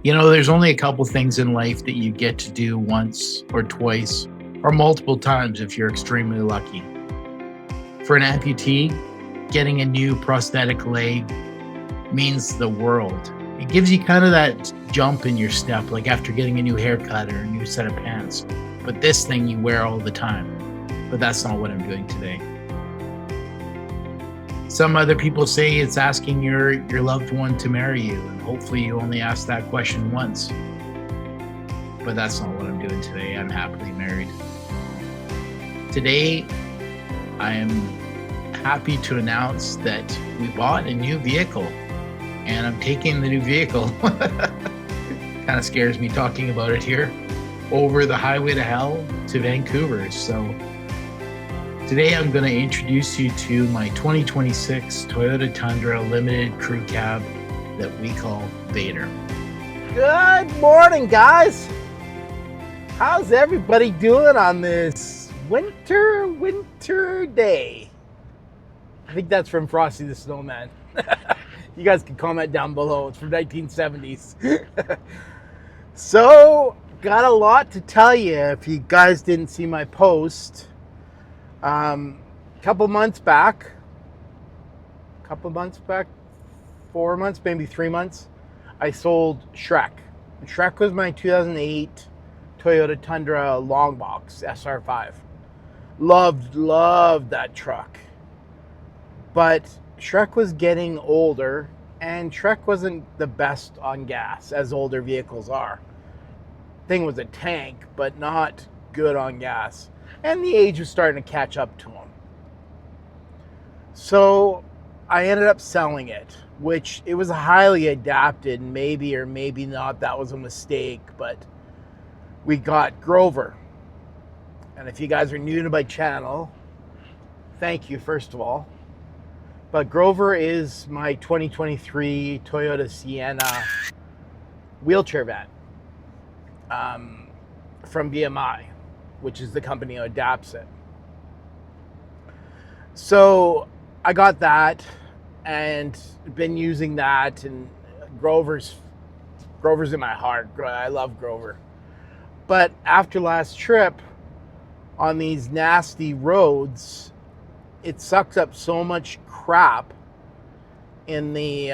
You know, there's only a couple things in life that you get to do once or twice or multiple times if you're extremely lucky. For an amputee, getting a new prosthetic leg means the world. It gives you kind of that jump in your step, like after getting a new haircut or a new set of pants. But this thing you wear all the time. But that's not what I'm doing today. Some other people say it's asking your loved one to marry you, and hopefully you only ask that question once. But that's not what I'm doing today. I'm happily married. Today, I am happy to announce that we bought a new vehicle, and I'm taking the new vehicle. Kind of scares me talking about it here, over the highway to hell to Vancouver. So today I'm going to introduce you to my 2026 Toyota Tundra Limited Crew Cab that we call Vader. Good morning, guys. How's everybody doing on this winter day? I think that's from Frosty the Snowman. You guys can comment down below. It's from 1970s. So, got a lot to tell you if you guys didn't see my post. Couple months back, 4 months, maybe 3 months, I sold Shrek. Shrek was my 2008 Toyota Tundra long box SR5. Loved that truck. But Shrek was getting older, and Shrek wasn't the best on gas, as older vehicles are. Thing was a tank, but not good on gas. And the age was starting to catch up to him. So I ended up selling it, which it was highly adapted. Maybe or maybe not, that was a mistake, but we got Grover. And if you guys are new to my channel, thank you, first of all. But Grover is my 2023 Toyota Sienna wheelchair van from BMI, which is the company who adapts it. So I got that and been using that, and Grover's in my heart. I love Grover. But after last trip on these nasty roads, it sucks up so much crap in the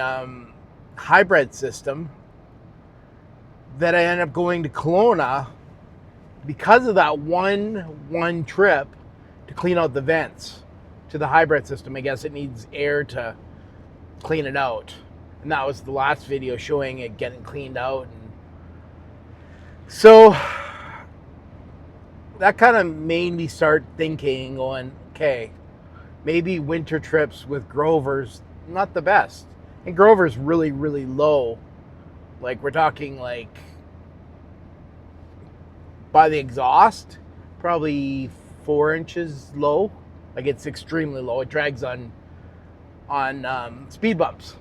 hybrid system that I ended up going to Kelowna because of that one trip to clean out the vents to the hybrid system. I guess it needs air to clean it out. And that was the last video showing it getting cleaned out. And so that kind of made me start thinking, going, okay, maybe winter trips with Grover's not the best. And Grover's really, really low. Like, we're talking like by the exhaust, probably 4 inches low. Like, it's extremely low. It drags on speed bumps,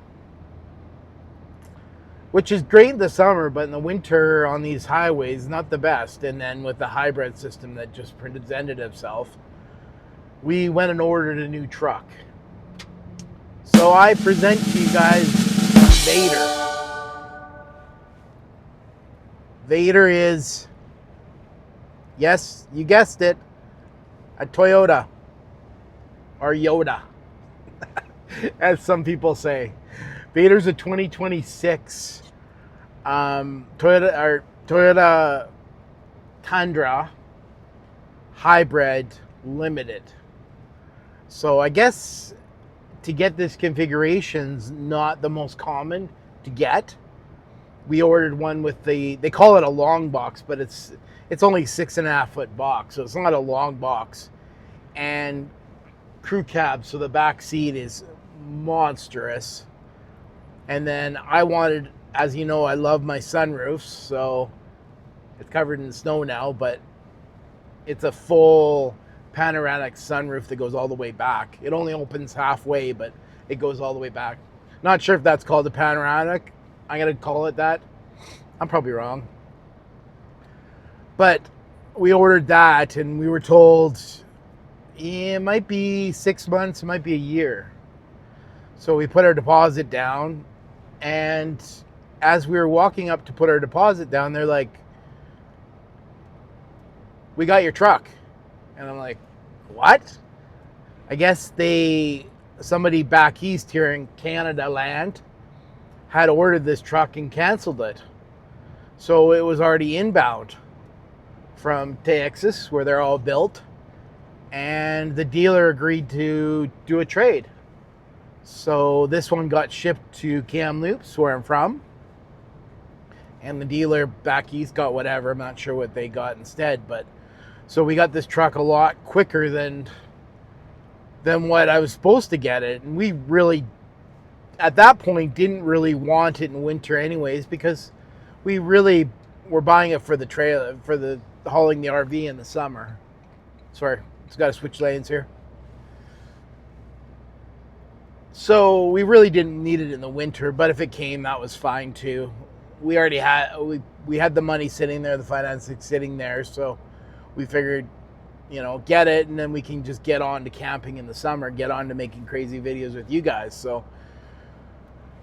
which is great in the summer, but in the winter on these highways, not the best. And then with the hybrid system that just presented itself, we went and ordered a new truck. So I present to you guys Vader. Vader is, yes, you guessed it, a Toyota, or Yoda, as some people say. Vader's a 2026 Toyota Tundra Hybrid Limited. So I guess to get this configuration's not the most common to get. We ordered one with they call it a long box, but it's only 6.5 foot box, so it's not a long box. And crew cab, so the back seat is monstrous. And then I wanted, as you know, I love my sunroofs, so it's covered in snow now, but it's a full panoramic sunroof that goes all the way back. It only opens halfway, but it goes all the way back. Not sure if that's called a panoramic. I'm gonna call it that. I'm probably wrong. But we ordered that, and we were told it might be 6 months, it might be a year. So we put our deposit down, and as we were walking up to put our deposit down, they're like, "We got your truck." And I'm like, "What?" I guess somebody back east here in Canada land had ordered this truck and canceled it. So it was already inbound from Texas, where they're all built, and the dealer agreed to do a trade. So this one got shipped to Kamloops, where I'm from, and the dealer back east got whatever. I'm not sure what they got instead, but so we got this truck a lot quicker than what I was supposed to get it. And we really, at that point, didn't really want it in winter anyways, because we really were buying it for the trailer, for the hauling the RV in the summer. Sorry, it's got to switch lanes here. So we really didn't need it in the winter, but if it came, that was fine too. We already had, we had the money sitting there, the financing sitting there, so we figured, get it, and then we can just get on to camping in the summer, get on to making crazy videos with you guys. So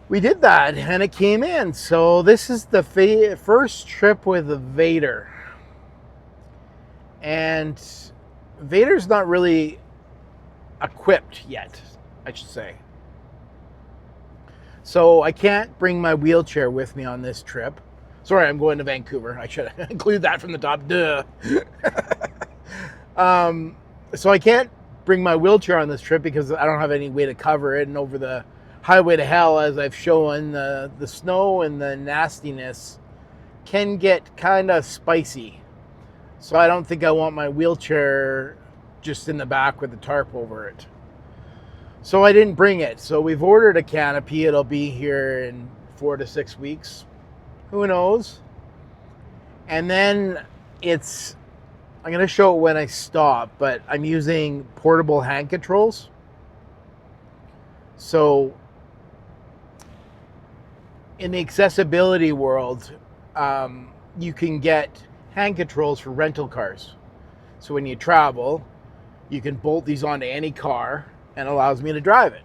we did that, and it came in. So this is the first trip with the Vader. And Vader's not really equipped yet, I should say. So I can't bring my wheelchair with me on this trip. Sorry, I'm going to Vancouver. I should include that from the top. Duh. So I can't bring my wheelchair on this trip because I don't have any way to cover it. And over the highway to hell, as I've shown, the snow and the nastiness can get kind of spicy. So I don't think I want my wheelchair just in the back with the tarp over it. So I didn't bring it. So we've ordered a canopy. It'll be here in 4 to 6 weeks. Who knows? And then I'm going to show it when I stop, but I'm using portable hand controls. So in the accessibility world, you can get hand controls for rental cars. So when you travel, you can bolt these onto any car and it allows me to drive it.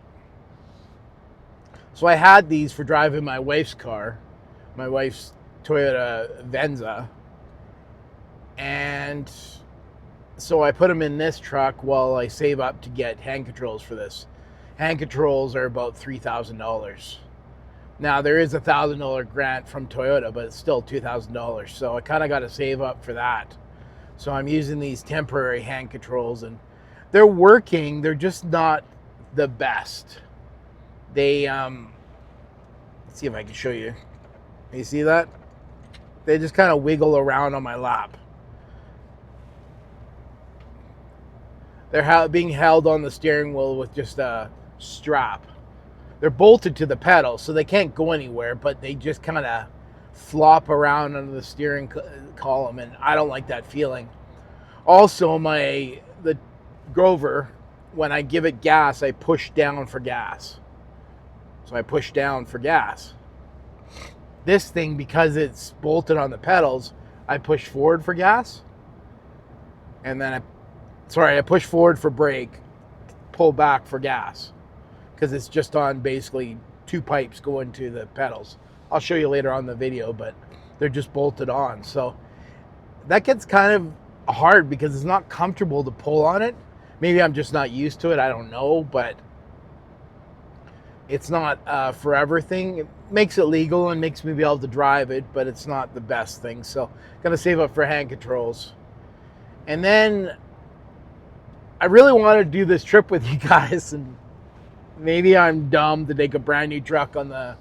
So I had these for driving my wife's car, my wife's Toyota Venza. And so I put them in this truck while I save up to get hand controls for this. Hand controls are about $3,000. Now there is a $1,000 grant from Toyota, but it's still $2,000. So I kind of got to save up for that. So I'm using these temporary hand controls, and they're working. They're just not the best. They, let's see if I can show you. You see that? They just kind of wiggle around on my lap. They're being held on the steering wheel with just a strap. They're bolted to the pedal, so they can't go anywhere, but they just kind of flop around under the steering column, and I don't like that feeling. Also, the Grover, when I give it gas, I push down for gas. So I push down for gas. This thing, because it's bolted on the pedals, I push forward for gas. And then I push forward for brake, pull back for gas. Because it's just on basically 2 pipes going to the pedals. I'll show you later on the video, but they're just bolted on. So that gets kind of hard because it's not comfortable to pull on it. Maybe I'm just not used to it. I don't know, but it's not a forever thing. It makes it legal and makes me be able to drive it, but it's not the best thing. So gonna save up for hand controls. And then I really want to do this trip with you guys, and maybe I'm dumb to take a brand new truck on the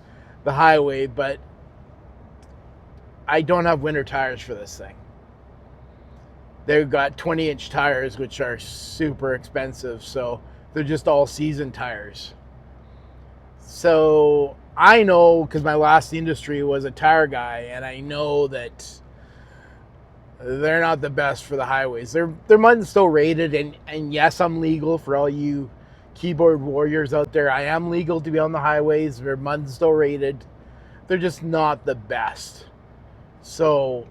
highway, but I don't have winter tires for this thing. They've got 20-inch tires, which are super expensive, so they're just all season tires. So I know, because my last industry was a tire guy, and I know that they're not the best for the highways. They're mud and snow rated, and yes, I'm legal for all you keyboard warriors out there. I am legal to be on the highways. They're mud and snow rated. They're just not the best. So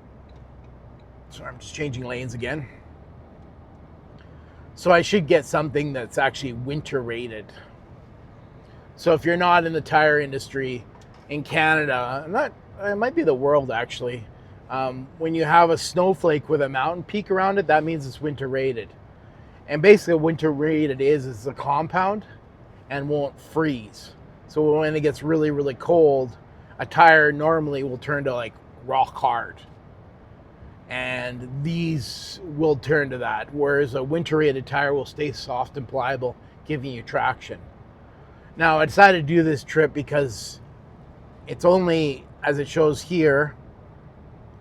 I'm just changing lanes again. So I should get something that's actually winter rated. So if you're not in the tire industry in Canada, it might be the world actually. When you have a snowflake with a mountain peak around it, that means it's winter rated. And basically what winter rated is a compound and won't freeze. So when it gets really, really cold, a tire normally will turn to like rock hard. And these will turn to that, whereas a winter rated tire will stay soft and pliable, giving you traction. Now I decided to do this trip because it's only, as it shows here,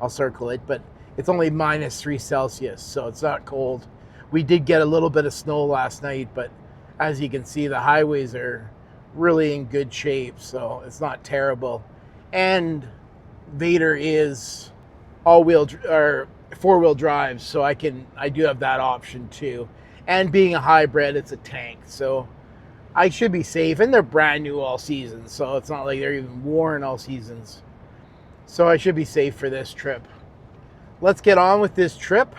I'll circle it, but it's only -3 Celsius, so it's not cold. We did get a little bit of snow last night, but as you can see, the highways are really in good shape, so it's not terrible. And Vader is all-wheel or four-wheel drive, so I do have that option too. And being a hybrid, it's a tank, so I should be safe. And they're brand new all seasons, so it's not like they're even worn all seasons. So I should be safe for this trip. Let's get on with this trip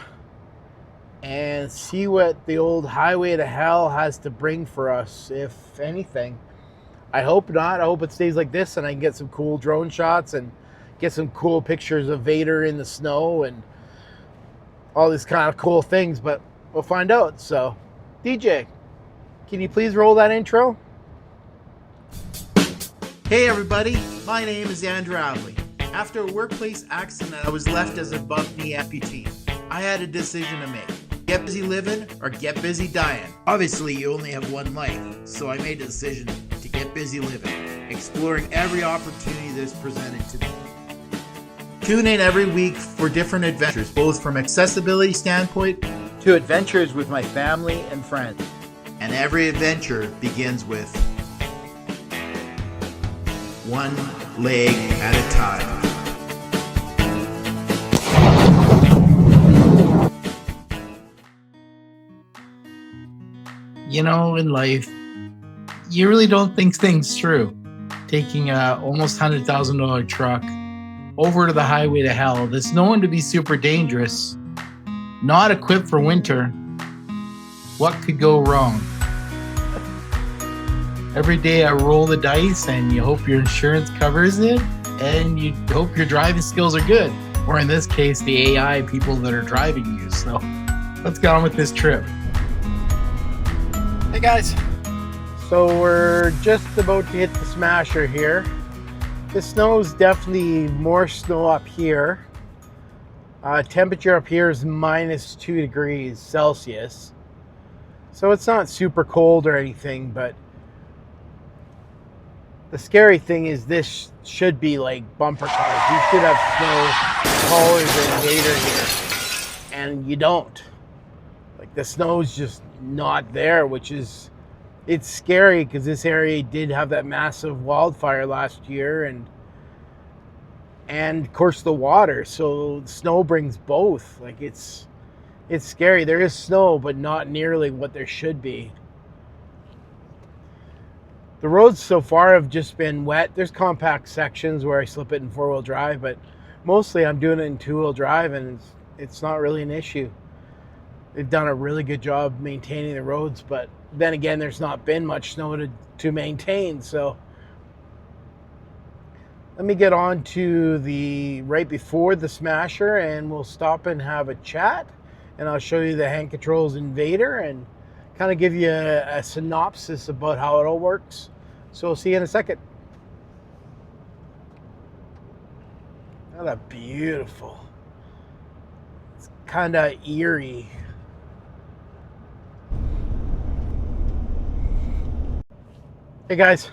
and see what the old highway to hell has to bring for us, if anything. I hope not. I hope it stays like this and I can get some cool drone shots and get some cool pictures of Vader in the snow and all these kind of cool things, but we'll find out. So, DJ, can you please roll that intro? Hey everybody, my name is Andrew Adley. After a workplace accident, I was left as a above-knee amputee. I had a decision to make. Get busy living or get busy dying. Obviously, you only have one life, so I made the decision to get busy living, exploring every opportunity that is presented to me. Tune in every week for different adventures, both from accessibility standpoint To adventures with my family and friends. and every adventure begins with one leg at a time. You know, in life, you really don't think things through. Taking a almost $100,000 truck over to the highway to hell that's known to be super dangerous, not equipped for winter. What could go wrong? Every day I roll the dice and you hope your insurance covers it and you hope your driving skills are good. Or in this case, the AI people that are driving you. So let's get on with this trip. Hey guys. So we're just about to hit the smasher here. The snow is definitely more snow up here. Temperature up here is -2 degrees Celsius. So it's not super cold or anything, but the scary thing is this should be like bumper cars. You should have snow taller than Vader here. And you don't. Like the snow's just not there, which is, it's scary because this area did have that massive wildfire last year and of course the water. So snow brings both. Like it's scary. There is snow, but not nearly what there should be. The roads so far have just been wet. There's compact sections where I slip it in four-wheel drive, but mostly I'm doing it in two-wheel drive and it's not really an issue. They've done a really good job maintaining the roads, but then again, there's not been much snow to maintain. So let me get on to the right before the smasher and we'll stop and have a chat and I'll show you the hand controls in Vader and kind of give you a synopsis about how it all works. So we'll see you in a second. Oh, that's beautiful. It's kind of eerie. Hey guys,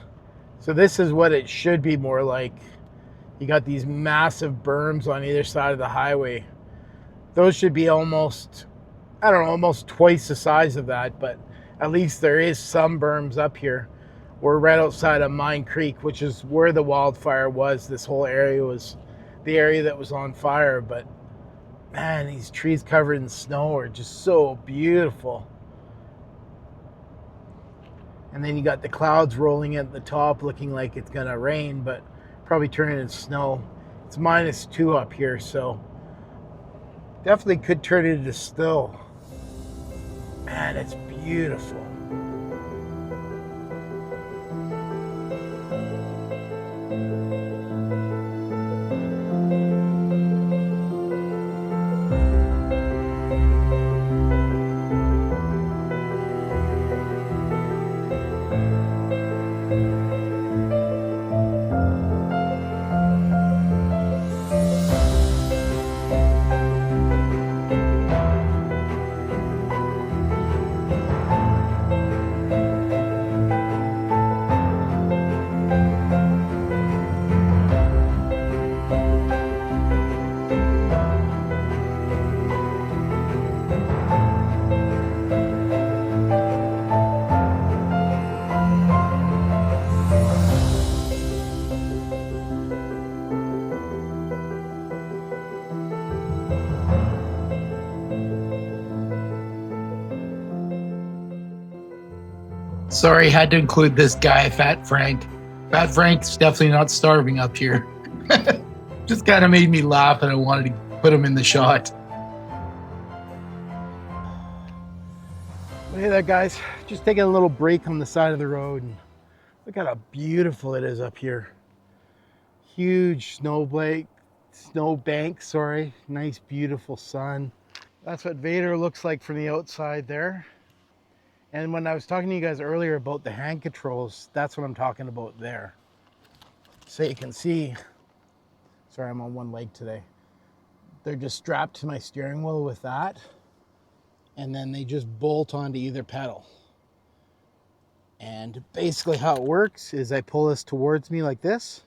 so this is what it should be more like. You got these massive berms on either side of the highway. Those should be almost, I don't know, almost twice the size of that, but at least there is some berms up here. We're right outside of Mine Creek, which is where the wildfire was. This whole area was the area that was on fire, but man, these trees covered in snow are just so beautiful. And then you got the clouds rolling at the top looking like it's gonna rain, but probably turn into snow. It's -2 up here, so definitely could turn into snow. Man, it's beautiful. Sorry, had to include this guy, Fat Frank. Fat Frank's definitely not starving up here. Just kind of made me laugh, and I wanted to put him in the shot. Hey there, guys. Just taking a little break on the side of the road, and look at how beautiful it is up here. Huge snowbank, sorry. Nice, beautiful sun. That's what Vader looks like from the outside there. And when I was talking to you guys earlier about the hand controls, that's what I'm talking about there. So you can see, sorry, I'm on one leg today. They're just strapped to my steering wheel with that. And then they just bolt onto either pedal. And basically how it works is I pull this towards me like this,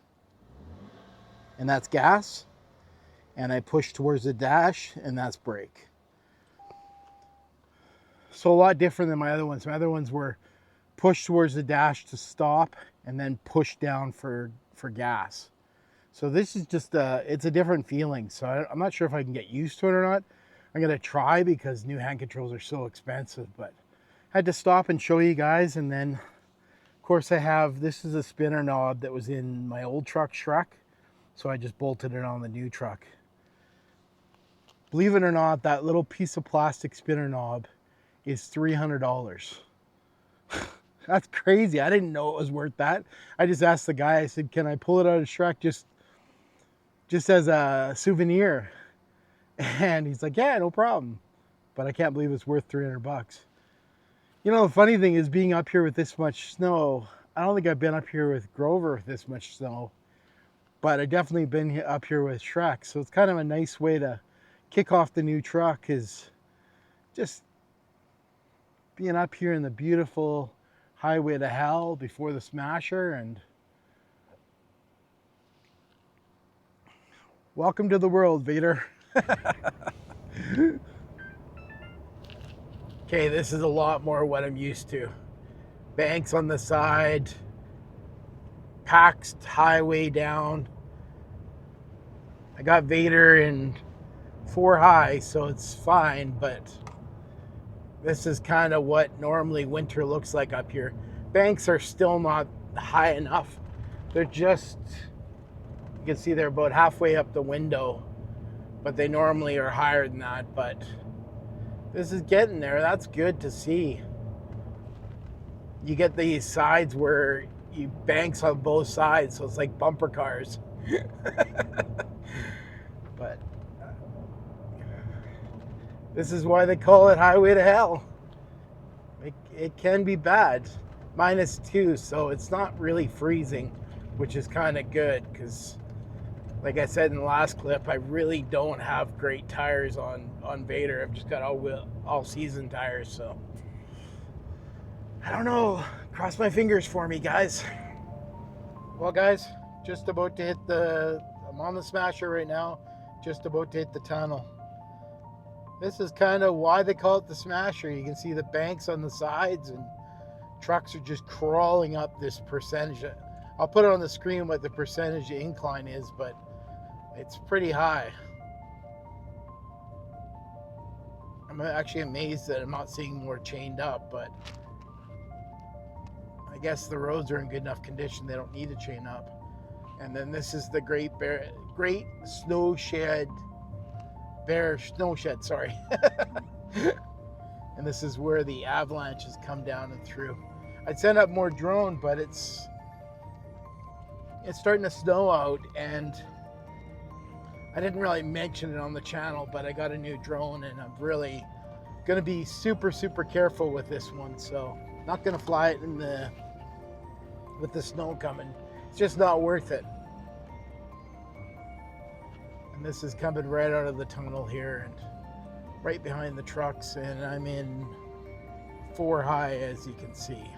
and that's gas. And I push towards the dash, and that's brake. So a lot different than my other ones. My other ones were push towards the dash to stop, and then push down for gas. So this is just it's a different feeling. So I'm not sure if I can get used to it or not. I'm gonna try because new hand controls are so expensive, but I had to stop and show you guys. And then of course I have, this is a spinner knob that was in my old truck, Shrek. So I just bolted it on the new truck. Believe it or not, that little piece of plastic spinner knob is $300. That's crazy. I didn't know it was worth that. I just asked the guy, I said, can I pull it out of Shrek just as a souvenir? And he's like, yeah, no problem. But I can't believe it's worth $300. You know, the funny thing is being up here with this much snow, I don't think I've been up here with Grover with this much snow, but I've definitely been up here with Shrek. So it's kind of a nice way to kick off the new truck, is just being up here in the beautiful highway to hell before the Smasher. And welcome to the world, Vader. Okay, this is a lot more what I'm used to. Banks on the side, packed highway down. I got Vader in 4 high, so it's fine, but this is kind of what normally winter looks like up here. Banks are still not high enough. They're just, you can see they're about halfway up the window, but they normally are higher than that. But this is getting there. That's good to see. You get these sides where you banks on both sides, so it's like bumper cars. But this is why they call it highway to hell. It can be bad. -2, so it's not really freezing, which is kind of good because, like I said in the last clip, I really don't have great tires on Vader. I've just got all season tires, so I don't know. Cross my fingers for me, guys. Well, guys, just about to hit I'm on the Smasher right now, just about to hit the tunnel. This is kind of why they call it the Smasher. You can see the banks on the sides, and trucks are just crawling up this percentage. I'll put it on the screen what the percentage incline is, but it's pretty high. I'm actually amazed that I'm not seeing more chained up, but I guess the roads are in good enough condition they don't need to chain up. And then this is the Great Snow Shed, sorry. And this is where the avalanches come down and through. I'd send up more drone, but it's starting to snow out, and I didn't really mention it on the channel, but I got a new drone, and I'm really gonna be super, super careful with this one. So not gonna fly it with the snow coming. It's just not worth it. And this is coming right out of the tunnel here and right behind the trucks, and I'm in 4 high, as you can see.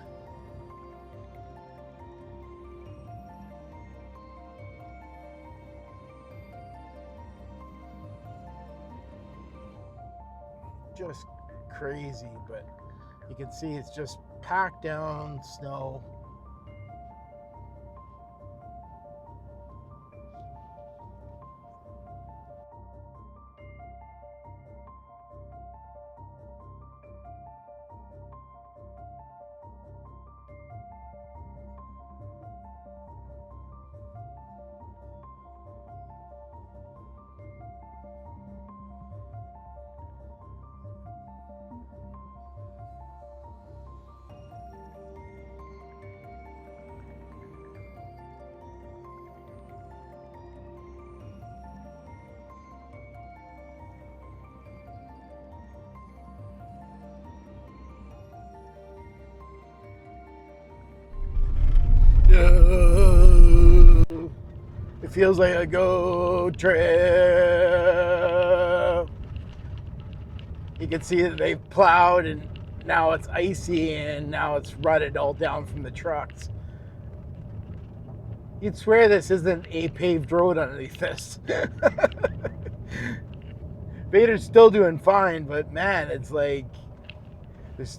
Just crazy, but you can see it's just packed down snow. It feels like a go trip. You can see that they've plowed and now it's icy and now it's rutted all down from the trucks. You'd swear this isn't a paved road underneath this. Vader's still doing fine, but man, it's like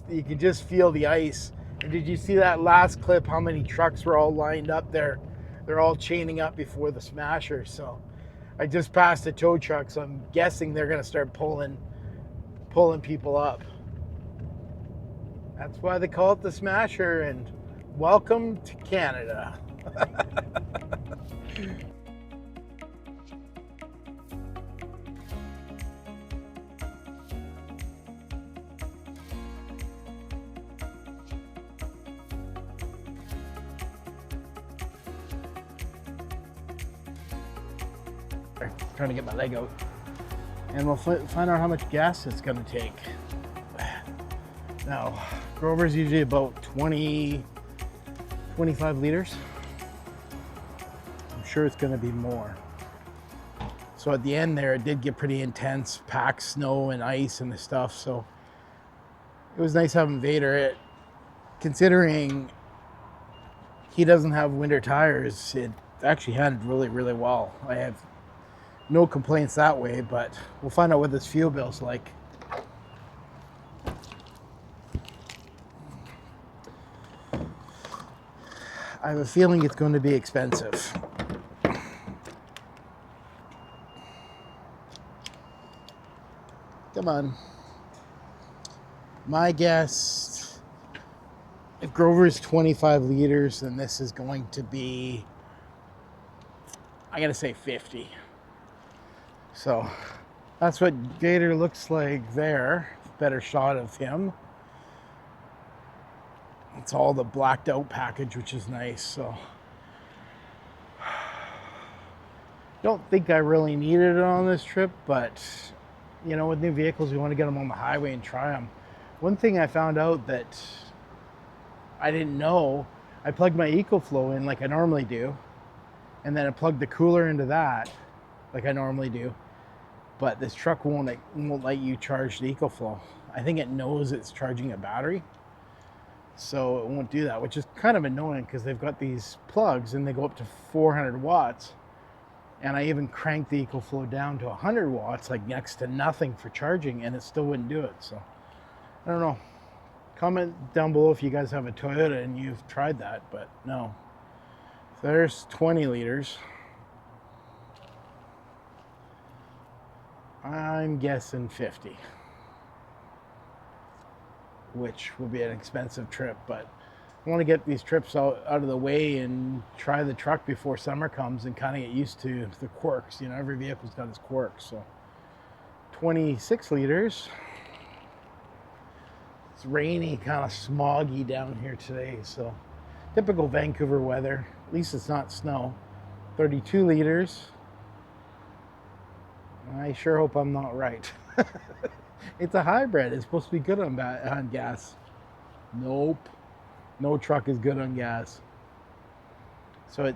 you can just feel the ice. And did you see that last clip? How many trucks were all lined up there? They're all chaining up before the smasher. So I just passed a tow truck, so I'm guessing they're gonna start pulling people up. That's why they call it the smasher. And welcome to Canada. Trying to get my leg out, and we'll find out how much gas it's going to take. Now, Grover's usually about 25 liters. I'm sure it's going to be more. So at the end there, it did get pretty intense, packed snow and ice and the stuff. So it was nice having Vader. Considering he doesn't have winter tires, it actually handled really, really well. I have no complaints that way, but we'll find out what this fuel bill's like. I have a feeling it's going to be expensive. Come on. My guess, if Grover's 25 liters, then this is going to be, I gotta say 50. So that's what Vader looks like there. Better shot of him. It's all the blacked out package, which is nice. So don't think I really needed it on this trip, but you know, with new vehicles, we want to get them on the highway and try them. One thing I found out that I didn't know, I plugged my EcoFlow in like I normally do, and then I plugged the cooler into that like I normally do, but this truck won't let you charge the EcoFlow. I think it knows it's charging a battery, so it won't do that, which is kind of annoying because they've got these plugs and they go up to 400 watts, and I even cranked the EcoFlow down to 100 watts, like next to nothing for charging, and it still wouldn't do it. So I don't know. Comment down below if you guys have a Toyota and you've tried that, but no. So there's 20 liters. I'm guessing 50, which will be an expensive trip, but I want to get these trips out of the way and try the truck before summer comes and kind of get used to the quirks. You know, every vehicle's got its quirks. So 26 liters. It's rainy, kind of smoggy down here today, so typical Vancouver weather. At least it's not snow. 32 liters. I sure hope I'm not right. It's a hybrid. It's supposed to be good on gas. Nope. No truck is good on gas. So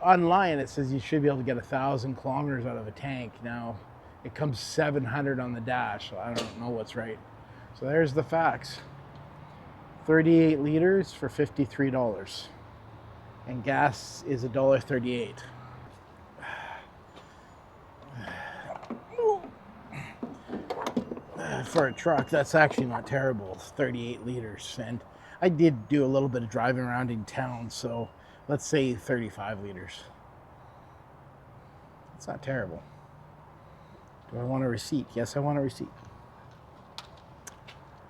online it says you should be able to get 1,000 kilometers out of a tank. Now it comes 700 on the dash, so I don't know what's right. So there's the facts. 38 liters for $53. And gas is $1.38. For a truck, that's actually not terrible. It's 38 liters. And I did do a little bit of driving around in town, so let's say 35 liters. It's not terrible. Do I want a receipt? Yes, I want a receipt.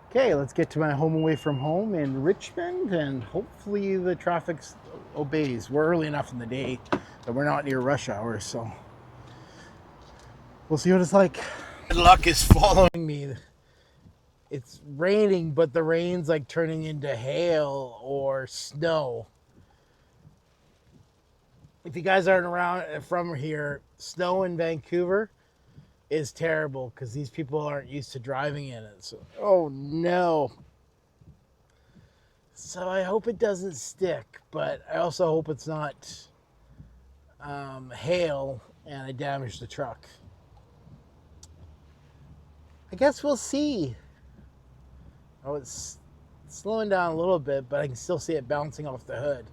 Okay, let's get to my home away from home in Richmond, and hopefully the traffic obeys. We're early enough in the day that we're not near rush hour, so we'll see what it's like. Good luck is following me. It's raining, but the rain's like turning into hail or snow. If you guys aren't around from here, snow in Vancouver is terrible because these people aren't used to driving in it. So, oh no. So I hope it doesn't stick, but I also hope it's not hail, and I damaged the truck. I guess we'll see. Oh, it's slowing down a little bit, but I can still see it bouncing off the hood.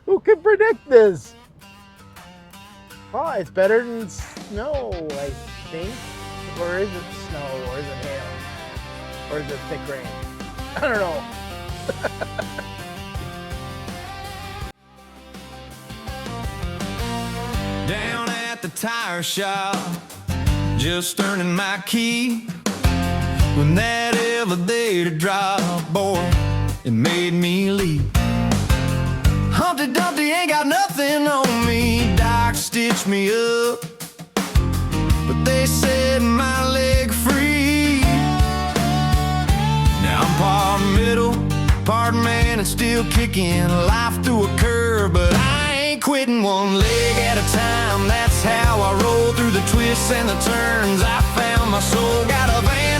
Who can predict this? Oh, it's better than snow, I think. Or is it snow, or is it hail? Or is it thick rain? I don't know. Down at the tire shop, just earning my key, when that elevator dropped, boy, it made me leave. Humpty Dumpty ain't got nothing on me. Doc stitched me up, but they set my leg free. Now I'm part middle, part man, and still kicking life through a curve, but I ain't quitting, one leg at a time. That's how I roll through the twists and the turns. I found my soul, got a van